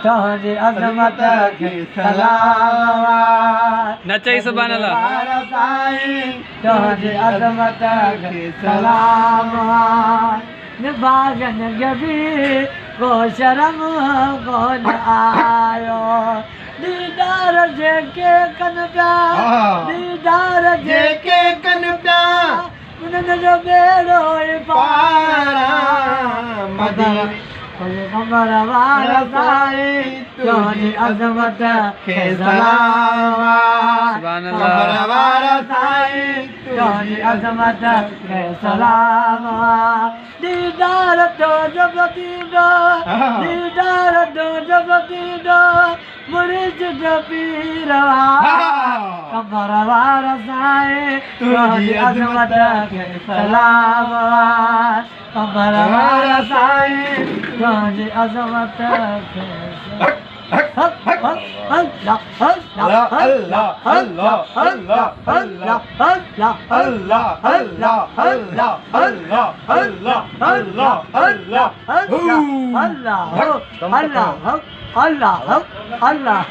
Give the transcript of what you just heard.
तुझी अज़मत खे सलाम नचई सुभान अल्लाह तुझी अज़मत खे सलाम निभागन खे बि को शर्म कोन आयो दीदार जेके कनि पिया दीदार जेके कनि पिया उन्हनि जो बेड़ो पार कमर वार साईं तुझी अज़मत खे सलाम कमर वार साईं तुझी अज़मत खे सलाम दीदार तो जब थींदो दीदार तो जब थींदो मुर्शिद जो पीर कमर वार साईं तुझी अज़मत खे सलाम कमर वार साईं तुझी अज़मत खे अल्लाह अल्लाह अल्लाह अल्लाह अल्लाह अल्लाह अल्लाह अल्लाह अल्लाह अल्लाह अल्लाह अल्लाह अल्लाह अल्लाह अल्लाह अल्लाह अल्लाह अल्लाह अल्लाह